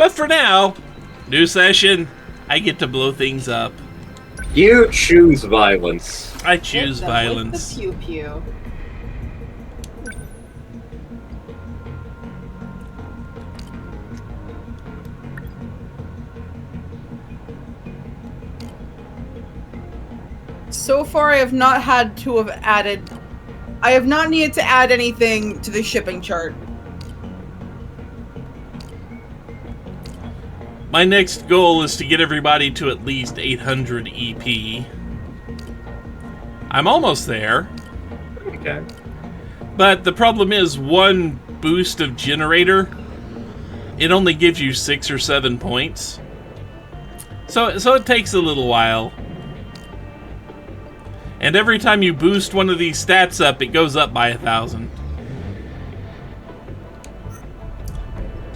But for now, new session, I get to blow things up. You choose violence. I choose violence. With the pew-pew. So far, I have not had to have added... I have not needed to add anything to the shipping chart. My next goal is to get everybody to at least 800 EP. I'm almost there. Okay. But the problem is, one boost of generator, it only gives you 6 or 7 points. So it takes a little while. And every time you boost one of these stats up, it goes up by 1,000.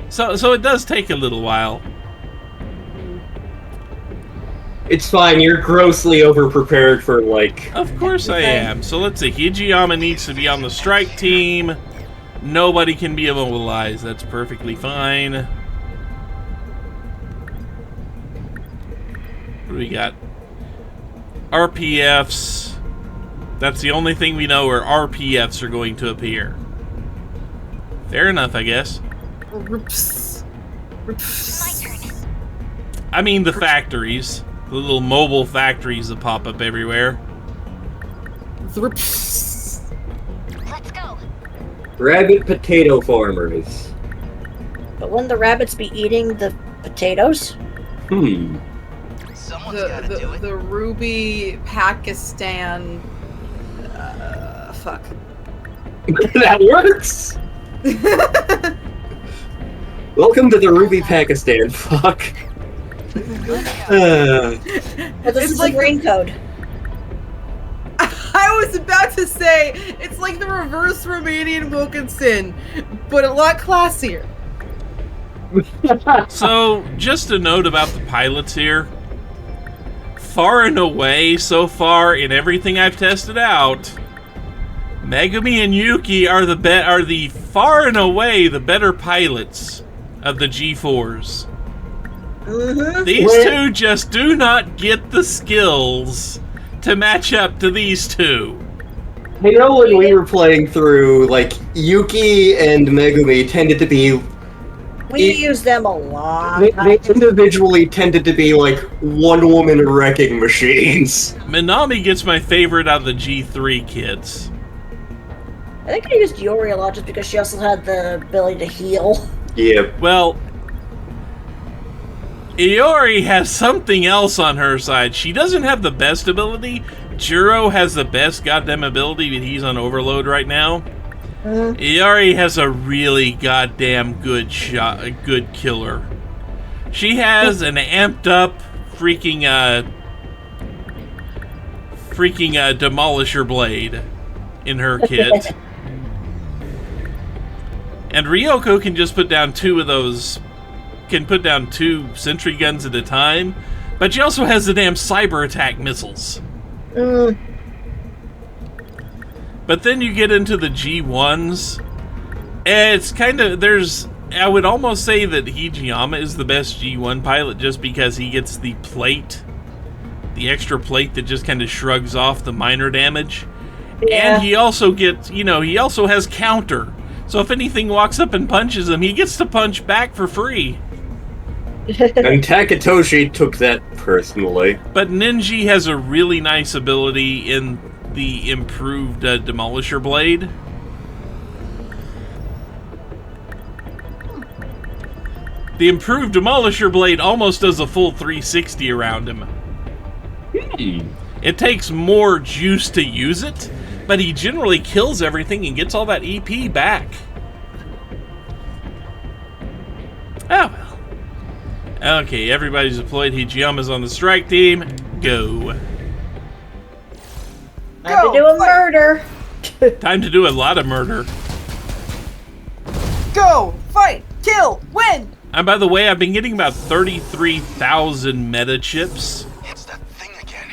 So it does take a little while. It's fine, you're grossly overprepared for, like... Of course I am. So let's see, Hijiyama needs to be on the strike team. Nobody can be immobilized. That's perfectly fine. What do we got? RPFs. That's the only thing we know where RPFs are going to appear. Fair enough, I guess. I mean the factories. The little mobile factories that pop up everywhere. Let's go. Rabbit potato farmers. But wouldn't the rabbits be eating the potatoes? Someone's gotta do it. The Ruby Pakistan... fuck. That works! Welcome to the Ruby Pakistan, fuck. But this is like green code. I was about to say, it's like the reverse Romanian Wilkinson, but a lot classier. So, just a note about the pilots here. Far and away, so far, in everything I've tested out, Megumi and Yuki are the far and away the better pilots of the G4s. These two just do not get the skills to match up to these two. I know when we were playing through, like, Yuki and Megumi tended to be... We use them a lot. They individually tended to be, like, one-woman wrecking machines. Minami gets my favorite out of the G3 kids. I think I used Yori a lot just because she also had the ability to heal. Yeah. Well, Iori has something else on her side. She doesn't have the best ability. Juro has the best goddamn ability, but he's on overload right now. Iori has a really goddamn good shot, a good killer. She has an amped up freaking demolisher blade in her kit. And Ryoko can just put down 2 of those, can put down 2 sentry guns at a time, but she also has the damn cyber attack missiles. But then you get into the G1s, and it's kind of, I would almost say that Hijiyama is the best G1 pilot just because he gets the plate, the extra plate that just kind of shrugs off the minor damage. Yeah. And he also gets, he also has counter. So if anything walks up and punches him, he gets to punch back for free. And Takatoshi took that personally. But Ninji has a really nice ability in the improved Demolisher Blade. The improved Demolisher Blade almost does a full 360 around him. It takes more juice to use it, but he generally kills everything and gets all that EP back. Oh well. Okay, everybody's deployed. Hijiyama's on the strike team. Go. Time to do a murder. Time to do a lot of murder. Go! Fight! Kill! Win! And by the way, I've been getting about 33,000 meta chips. It's that thing again.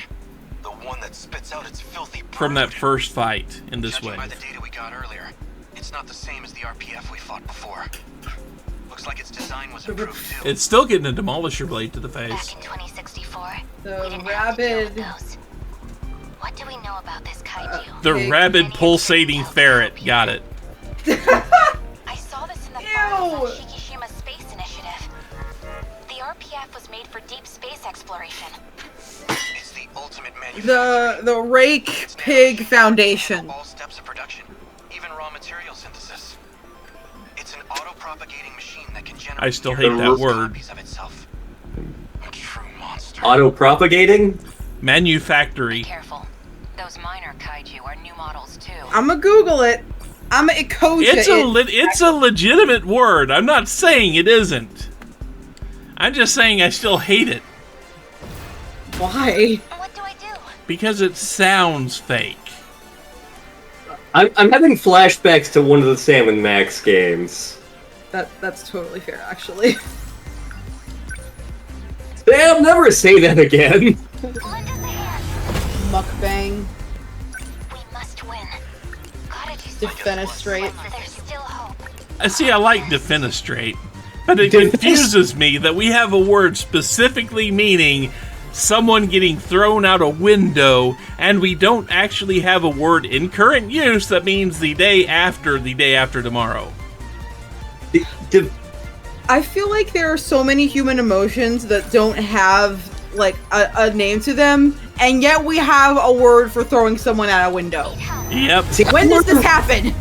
The one that spits out its filthy brood. From that first fight in this Judging wave. by the data we got earlier, it's not the same as the RPF we fought before. Looks like its design was improved too. It's still getting a demolisher blade to the Back face. in 2064, The we didn't have to deal with rabid- those. What do we know about this kaiju? The Pig. rabid pulsating ferret. Got it. I saw this in the files on Ew. Shikishima's space initiative. The RPF was made for deep space exploration. It's the ultimate manufacturing. The Rake Pig Foundation. All steps of production, even raw material synthesis. It's an auto-propagating machine that can generate I still hate that word. copies of itself. A true monster. Auto-propagating? Be Manufactory. careful. Those minor kaiju are new models too. I'ma Google it. I'ma Ikoja It's a legitimate word. I'm not saying it isn't. I'm just saying I still hate it Why? What do I do? because it sounds fake. I'm having flashbacks to one of the Salmon Max games. That's totally fair, actually. Damn, never say that again. Lend us a hand. Mukbang. We must win. Gotta do Defenestrate. There's still hope. I see. I like defenestrate, but it confuses me that we have a word specifically meaning someone getting thrown out a window, and we don't actually have a word in current use that means the day after tomorrow. I feel like there are so many human emotions that don't have like a name to them, and yet we have a word for throwing someone out a window. Yep. See, When does this happen?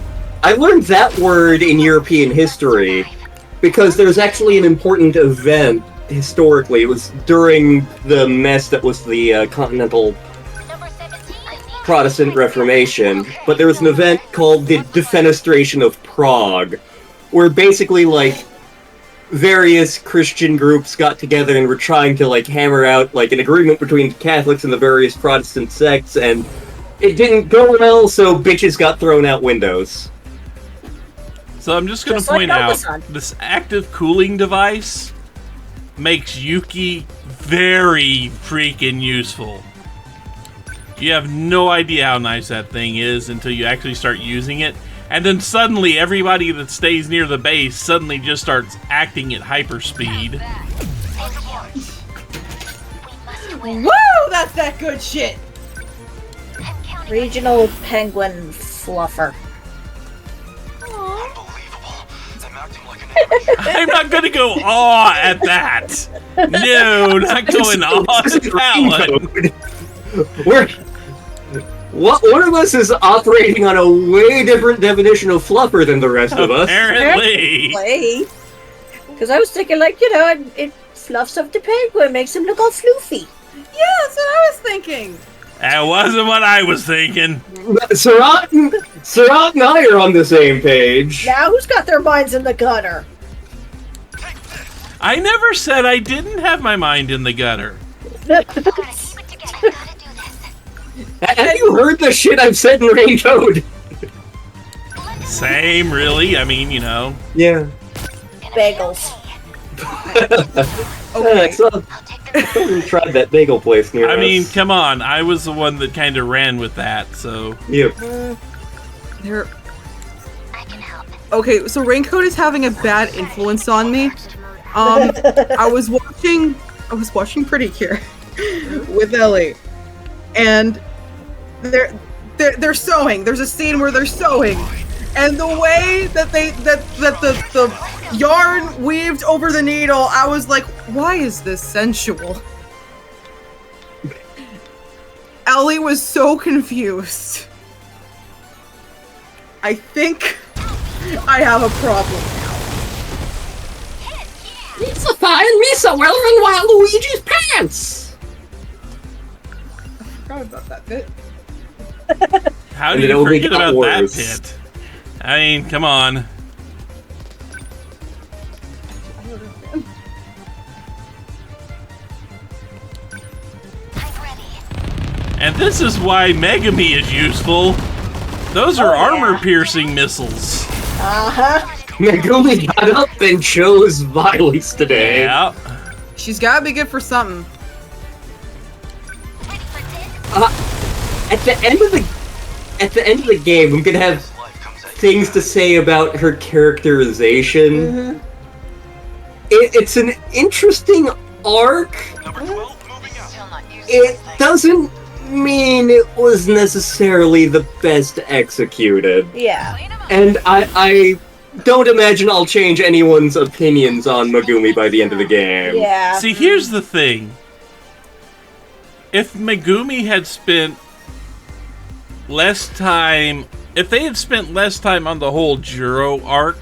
I learned that word in European history because there's actually an important event historically. It was during the mess that was the Continental Number 17. Protestant Reformation, but there was an event called the Defenestration of Prague, where basically, like, various Christian groups got together and were trying to, like, hammer out, like, an agreement between Catholics and the various Protestant sects, and it didn't go well, so bitches got thrown out windows. So I'm just going to Just like point out Amazon. this active cooling device makes Yuki very freaking useful. You have no idea how nice that thing is until you actually start using it. And then suddenly everybody that stays near the base suddenly just starts acting at hyperspeed. Woo! That's that good shit. Regional penguin fluffer. Unbelievable. I'm acting like an amateur. I'm not going to go aw at that. No, not going aw at that one. One of us is operating on a way different definition of fluffer than the rest of us. Apparently. Because I was thinking, like, you know, it fluffs up the penguin, makes him look all floofy. Yeah, that's what I was thinking. That wasn't what I was thinking. Surat and I are on the same page. Now who's got their minds in the gutter? I never said I didn't have my mind in the gutter. Gotta keep it together. Gotta do this. Have you heard the shit I've said in Rain Code? Same, really. I mean, you know. Yeah. Bagels. Okay. So, I'll take the we tried that bagel place near I us. mean, come on. I was the one that kind of ran with that, so. Yep. There. I can help. Okay, so Raincoat is having a bad influence on me. I was watching Pretty Cure with Ellie, and they're sewing. There's a scene where they're sewing, and the way that the yarn weaved over the needle, I was like, why is this sensual? Ellie was so confused. I think I have a problem now. Lisa find me somewhere in Waluigi's pants! I forgot about that bit. How And do it you only forget got about that worse. pit? I mean, come on. I'm ready. And this is why Megami is useful. Those are armor-piercing missiles. Uh-huh. Megumi got up and chose Viles today. Yeah. She's gotta be good for something. Ready for this? At the end of the game, I'm gonna have Life comes at you things to say about her characterization. it's an interesting arc. Number 12, moving out. Still not used to It this thing. doesn't mean it was necessarily the best executed. Yeah. And I don't imagine I'll change anyone's opinions on Megumi by the end of the game. Yeah. See, here's the thing. If Megumi had spent less time... If they had spent less time on the whole Juro arc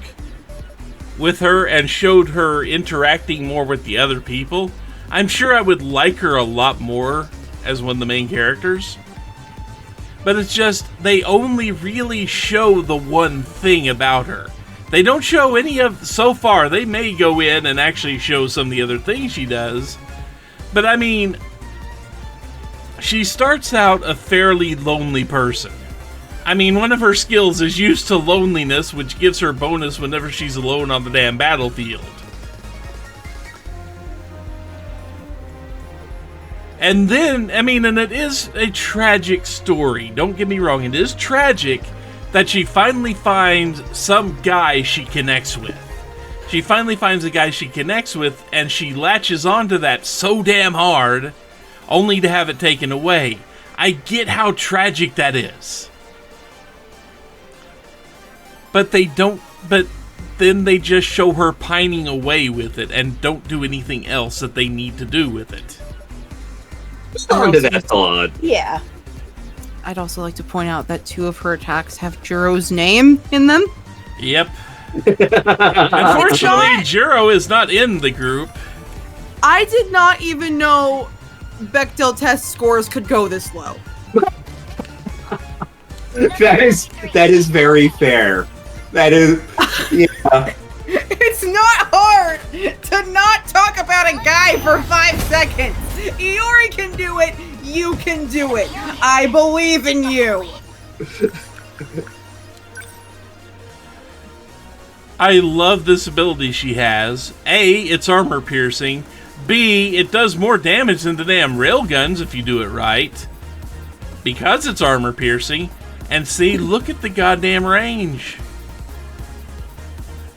with her and showed her interacting more with the other people, I'm sure I would like her a lot more as one of the main characters. But it's just, they only really show the one thing about her. They don't show any of... So far, they may go in and actually show some of the other things she does. But I mean, she starts out a fairly lonely person. I mean, one of her skills is used to loneliness, which gives her bonus whenever she's alone on the damn battlefield. And then, I mean, and it is a tragic story. Don't get me wrong, it is tragic that she finally finds some guy she connects with. She finally finds a guy she connects with, and she latches onto that so damn hard, only to have it taken away. I get how tragic that is. But they don't, but then they just show her pining away with it and don't do anything else that they need to do with it. On to that thought. Yeah. I'd also like to point out that 2 of her attacks have Juro's name in them. Yep. Unfortunately, Juro is not in the group. I did not even know Bechdel test scores could go this low. That is very fair. That is, yeah. It's not hard to not talk about a guy for 5 seconds. Iori can do it. You can do it. I believe in you. I love this ability she has. A, it's armor piercing. B, it does more damage than the damn railguns if you do it right. Because it's armor piercing. And C, look at the goddamn range.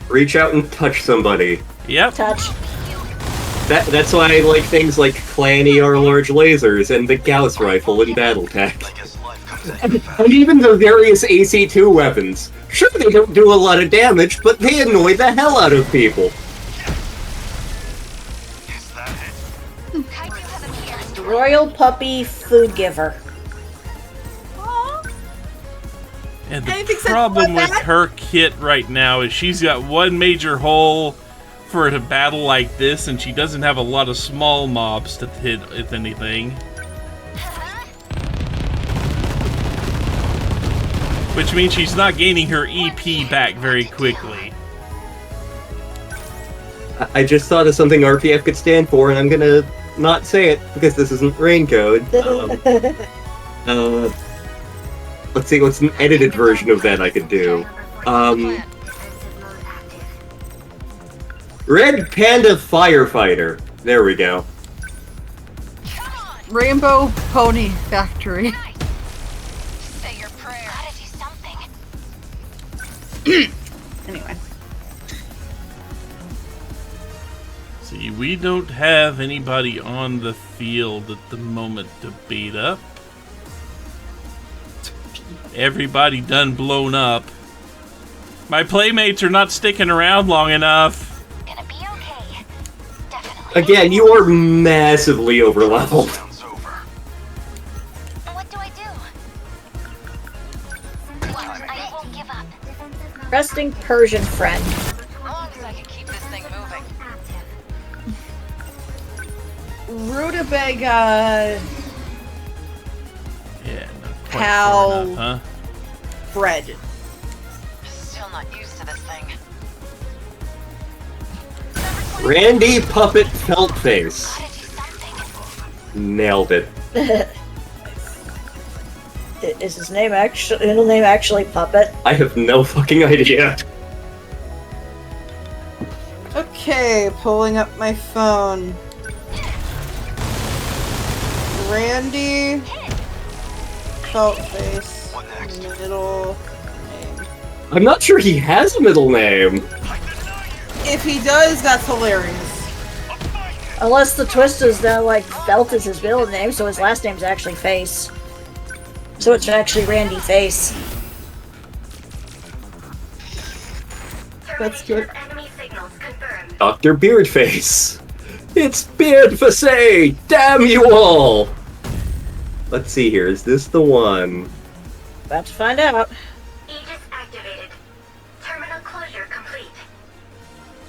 Reach out and touch somebody. Yep. Touch. That's why I like things like Clan ER large lasers and the Gauss rifle in BattleTech. I guess life comes at you fast. And even the various AC-2 weapons. Sure, they don't do a lot of damage, but they annoy the hell out of people. Is that it? Kaiju has appeared. Royal puppy food giver. And the Anything said problem about with that? her kit right now is she's got one major hole for a battle like this, and she doesn't have a lot of small mobs to hit, if anything. Which means she's not gaining her EP back very quickly. I just thought of something RPF could stand for, and I'm gonna not say it because this isn't rain code. Let's see what's an edited version of that I could do. Red Panda Firefighter. There we go. Rainbow Pony Factory. Say your prayer. Gotta do something. Anyway. See, we don't have anybody on the field at the moment to beat up. Everybody done blown up. My playmates are not sticking around long enough. Gonna be okay. Definitely. Again, you are massively overleveled. Sounds over. What do I do? Well, I won't give up. Resting Persian friend. As long as I can keep this thing moving. Rutabaga Yeah, not quite How- far enough, huh? bread. Still not used to this thing. Randy Puppet Feltface. Gotta do something. Nailed it. Is his name actually middle name actually Puppet? I have no fucking idea. Okay, pulling up my phone. Randy Feltface. What next? Middle name. I'm not sure he has a middle name. I deny you. If he does, that's hilarious. Unless the twist is that, like, Felt is his middle name, so his last name's actually Face. So it's actually Randy Face. That's good. Enemy signals confirmed. Dr. Beardface. It's Beardface! Damn you all! Let's see here. Is this the one? About to find out. Aegis activated. Terminal closure complete.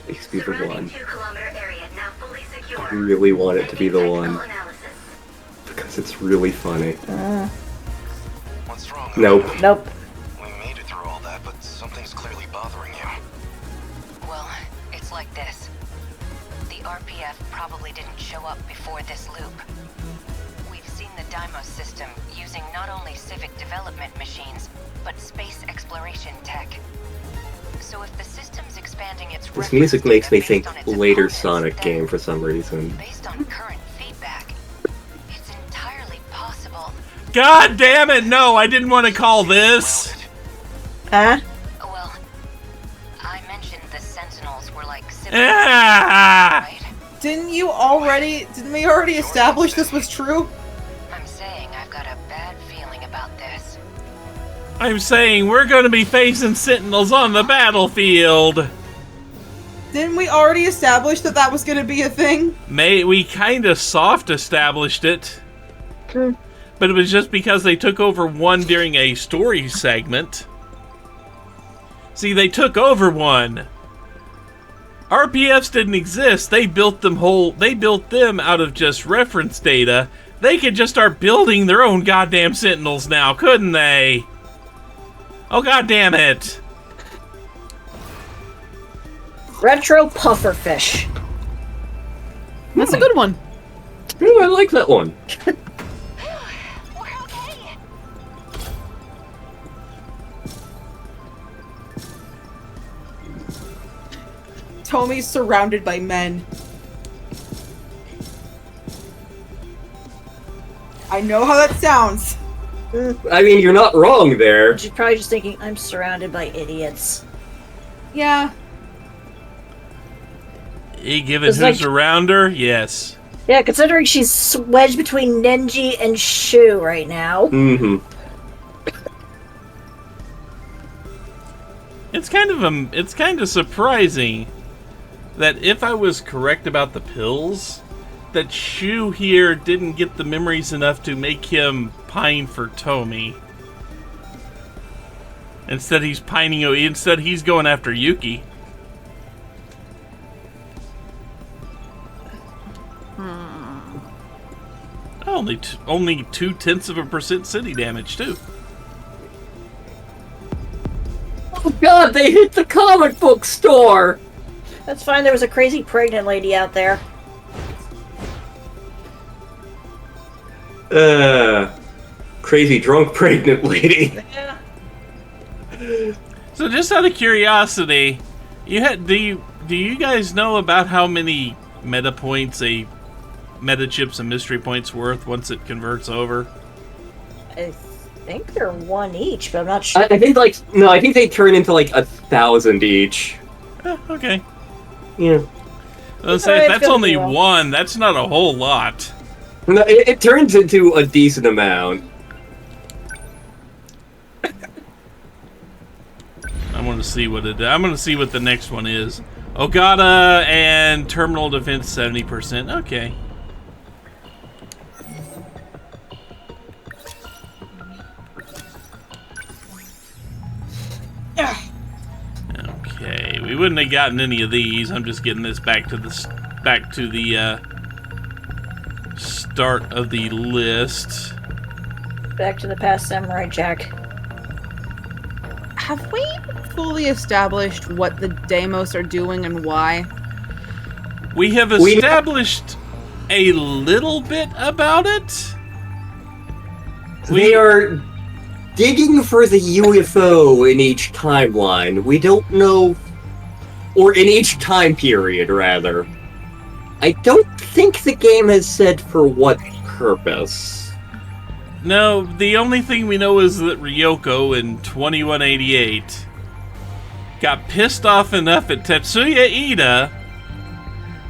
Please be the one. 2-kilometer area now fully secure. I really want it to be the Technical one. analysis. Because it's really funny. What's wrong? Nope. Nope. We made it through all that, but something's clearly bothering you. Well, it's like this. The RPF probably didn't show up before this loop. We've seen the Deimos system using not only civic development machines, but space exploration tech. So if the system's expanding its This music makes me think based on its later opponents, Sonic then, game for some reason. based on current feedback, it's entirely possible. God damn it! No, I didn't want to call this. Huh? Well, I mentioned the Sentinels were like civic, Ah! right? Didn't we already establish this was true? I'm saying I've got a bad feeling about this. I'm saying we're going to be facing Sentinels on the battlefield. Didn't we already establish that that was going to be a thing? We kind of soft established it. But it was just because they took over one during a story segment. See, they took over one. RPFs didn't exist. They built them out of just reference data. They could just start building their own goddamn Sentinels now, couldn't they? Oh, god damn it. Retro Pufferfish. That's a good one. Ooh, I like that one. We're okay. Tommy's surrounded by men. I know how that sounds. I mean, you're not wrong there. She's probably just thinking, I'm surrounded by idiots. Yeah. Given It's who's like- around her, yes. Yeah, considering she's wedged between Nenji and Shu right now. Mm-hmm. It's kind of surprising that if I was correct about the pills, that Shu here didn't get the memories enough to make him pine for Tomi. Instead he's going after Yuki. Only 0.2% city damage too. Oh god, they hit the comic book store! That's fine, there was a crazy pregnant lady out there. Crazy drunk pregnant lady. Yeah. So just out of curiosity, do you guys know about how many meta points a meta chips and mystery points worth once it converts over? I think they're one each, but I'm not sure. I think they turn into like 1,000 each. Okay. Yeah. Let's Alright, say if that's feel only me well. one, that's not a whole lot. No, it turns into a decent amount. I'm gonna see what the next one is. Ogata and terminal defense 70%. Okay. Okay, we wouldn't have gotten any of these. I'm just getting this back to the start of the list. Back to the past, Samurai Jack. Have we fully established what the Deimos are doing and why? We have established a little bit about it. They are digging for the UFO in each timeline. We don't know... Or in each time period, rather. I don't think the game has said for what purpose. No, the only thing we know is that Ryoko in 2188 got pissed off enough at Tetsuya Ida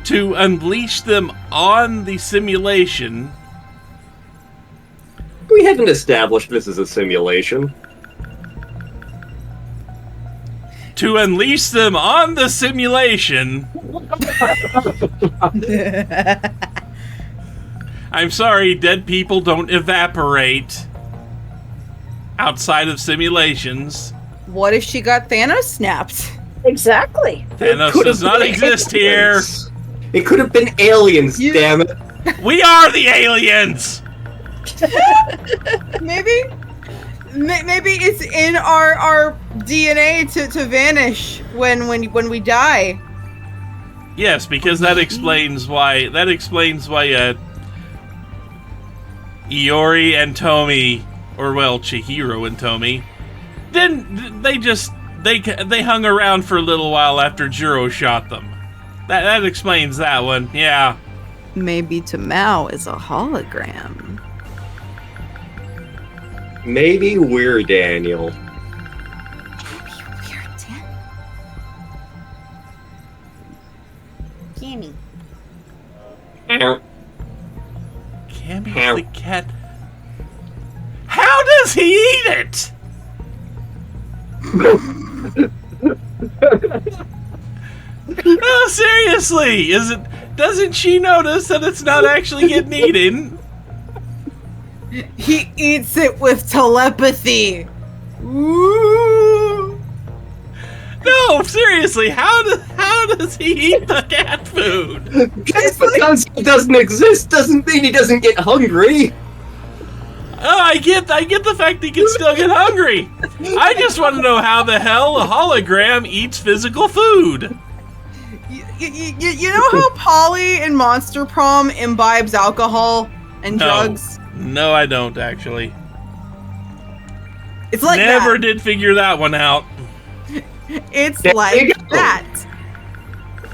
to unleash them on the simulation. We haven't established this as a simulation. To unleash them on the simulation. I'm sorry, dead people don't evaporate outside of simulations. What if she got Thanos snapped? Exactly. Thanos does not exist here. It could have been aliens, damn it. We are the aliens! Maybe it's in our DNA to vanish when we die. Yes, because that explains why Iori and Tomi, or well, Chihiro and Tomi, then they hung around for a little while after Juro shot them. That explains that one, yeah. Maybe Tamao is a hologram. Maybe we're Daniel. Cammy. Cammy's the cat. How does he eat it? No, seriously, doesn't she notice that it's not actually getting eaten? He eats it with telepathy. Ooh. No, seriously, how does he eat the cat food? Just because he doesn't exist doesn't mean he doesn't get hungry. Oh, I get the fact that he can still get hungry. I just want to know how the hell a hologram eats physical food. You know how Polly in Monster Prom imbibes alcohol and drugs? No, I don't actually. It's like Never that. did figure that one out. It's There like you go. that.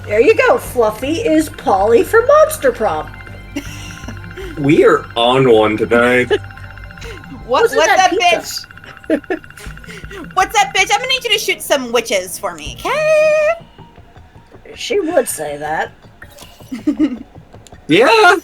There you go. Fluffy is Polly for Monster Prom. We are on one tonight. What's Wasn't that that bitch? What's that bitch? I'm gonna need you to shoot some witches for me, okay? She would say that. Yeah.